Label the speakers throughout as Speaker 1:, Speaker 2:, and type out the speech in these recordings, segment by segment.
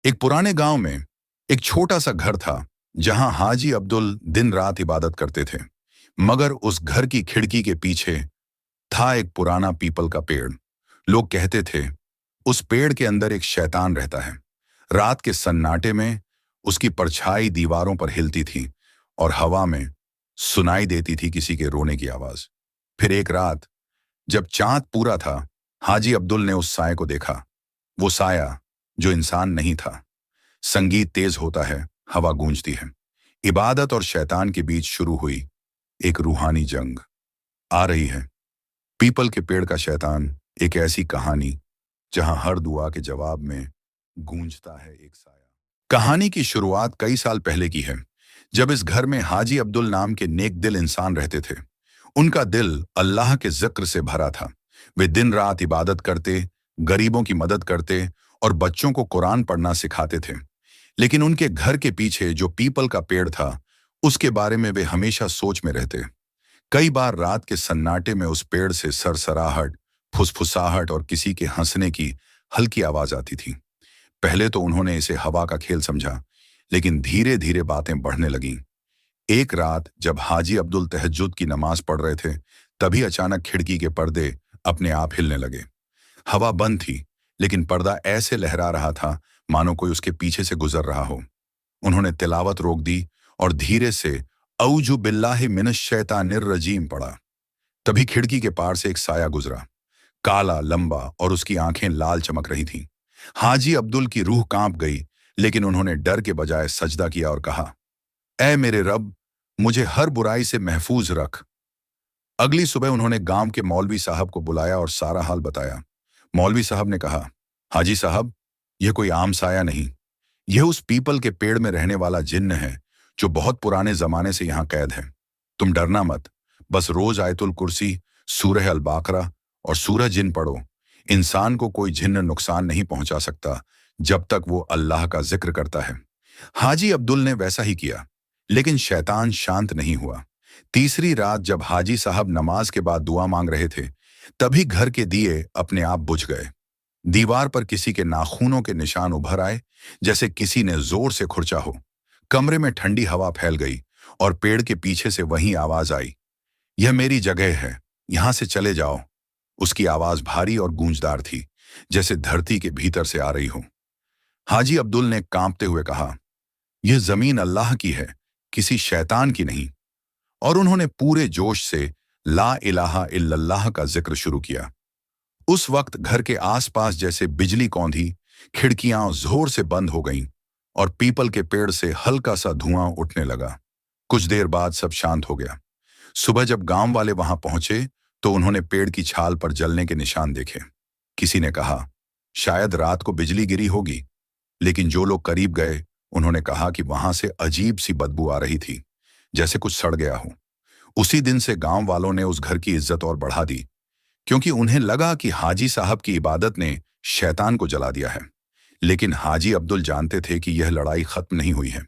Speaker 1: एक पुराने गांव में एक छोटा सा घर था जहां हाजी अब्दुल दिन रात इबादत करते थे। मगर उस घर की खिड़की के पीछे था एक पुराना पीपल का पेड़। लोग कहते थे उस पेड़ के अंदर एक शैतान रहता है। रात के सन्नाटे में उसकी परछाई दीवारों पर हिलती थी और हवा में सुनाई देती थी किसी के रोने की आवाज। फिर एक रात जब चांद पूरा था, हाजी अब्दुल ने उस साए को देखा। वो साया जो इंसान नहीं था। संगीत तेज होता है, हवा गूंजती है। इबादत और शैतान के बीच शुरू हुई एक रूहानी जंग। आ रही है पीपल के पेड़ का शैतान, एक ऐसी कहानी जहां हर दुआ के जवाब में गूंजता है एक साया। कहानी की शुरुआत कई साल पहले की है, जब इस घर में हाजी अब्दुल नाम के नेक दिल इंसान रहते थे। उनका दिल अल्लाह के जिक्र से भरा था। वे दिन रात इबादत करते, गरीबों की मदद करते और बच्चों को कुरान पढ़ना सिखाते थे। लेकिन उनके घर के पीछे जो पीपल का पेड़ था, उसके बारे में वे हमेशा सोच में रहते। कई बार रात के सन्नाटे में उस पेड़ से सरसराहट, फुसफुसाहट और किसी के हंसने की हल्की आवाज आती थी। पहले तो उन्होंने इसे हवा का खेल समझा, लेकिन धीरे धीरे बातें बढ़ने लगीं। एक रात जब हाजी अब्दुल तहज्जुद की नमाज पढ़ रहे थे, तभी अचानक खिड़की के पर्दे अपने आप हिलने लगे। हवा बंद थी, लेकिन पर्दा ऐसे लहरा रहा था मानो कोई उसके पीछे से गुजर रहा हो। उन्होंने तिलावत रोक दी और धीरे से औजु बिल्लाहि मिनश शैतानिर रजीम पढ़ा। तभी खिड़की के पार से एक साया गुजरा, काला, लंबा, और उसकी आंखें लाल चमक रही थीं। हाजी अब्दुल की रूह कांप गई, लेकिन उन्होंने डर के बजाय सजदा किया और कहा, ऐ मेरे रब, मुझे हर बुराई से महफूज रख। अगली सुबह उन्होंने गांव के मौलवी साहब को बुलाया और सारा हाल बताया। मौलवी साहब ने कहा, हाजी साहब, यह कोई आम साया नहीं, यह उस पीपल के पेड़ में रहने वाला जिन्न है जो बहुत पुराने जमाने से यहाँ कैद है। तुम डरना मत, बस रोज आयतुल कुर्सी, सूरह अल बाकरा और सूरह जिन पढ़ो। इंसान को कोई जिन्न नुकसान नहीं पहुंचा सकता जब तक वो अल्लाह का जिक्र करता है। हाजी अब्दुल ने वैसा ही किया, लेकिन शैतान शांत नहीं हुआ। तीसरी रात जब हाजी साहब नमाज के बाद दुआ मांग रहे थे, तभी घर के दिए अपने आप बुझ गए। दीवार पर किसी के नाखूनों के निशान उभर आए, जैसे किसी ने जोर से खुरचा हो। कमरे में ठंडी हवा फैल गई और पेड़ के पीछे से वही आवाज आई, यह मेरी जगह है, यहां से चले जाओ। उसकी आवाज भारी और गूंजदार थी, जैसे धरती के भीतर से आ रही हो। हाजी अब्दुल ने कांपते हुए कहा, यह जमीन अल्लाह की है, किसी शैतान की नहीं। और उन्होंने पूरे जोश से ला इलाहा इल्लल्लाह का जिक्र शुरू किया। उस वक्त घर के आसपास जैसे बिजली कौंधी, खिड़कियां जोर से बंद हो गईं और पीपल के पेड़ से हल्का सा धुआं उठने लगा। कुछ देर बाद सब शांत हो गया। सुबह जब गांव वाले वहां पहुंचे, तो उन्होंने पेड़ की छाल पर जलने के निशान देखे। किसी ने कहा, शायद रात को बिजली गिरी होगी। लेकिन जो लोग करीब गए, उन्होंने कहा कि वहां से अजीब सी बदबू आ रही थी, जैसे कुछ सड़ गया हो। उसी दिन से गांव वालों ने उस घर की इज्जत और बढ़ा दी, क्योंकि उन्हें लगा कि हाजी साहब की इबादत ने शैतान को जला दिया है। लेकिन हाजी अब्दुल जानते थे कि यह लड़ाई खत्म नहीं हुई है।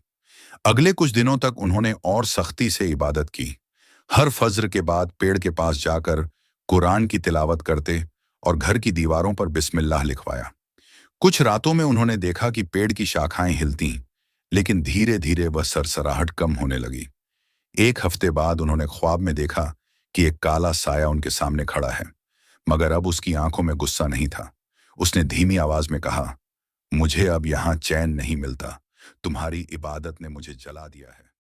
Speaker 1: अगले कुछ दिनों तक उन्होंने और सख्ती से इबादत की। हर फज्र के बाद पेड़ के पास जाकर कुरान की तिलावत करते और घर की दीवारों पर बिस्मिल्लाह लिखवाया। कुछ रातों में उन्होंने देखा कि पेड़ की शाखाएं हिलती, लेकिन धीरे धीरे वह सरसराहट कम होने लगी। एक हफ्ते बाद उन्होंने ख्वाब में देखा कि एक काला साया उनके सामने खड़ा है, मगर अब उसकी आंखों में गुस्सा नहीं था। उसने धीमी आवाज में कहा, मुझे अब यहां चैन नहीं मिलता, तुम्हारी इबादत ने मुझे जला दिया है।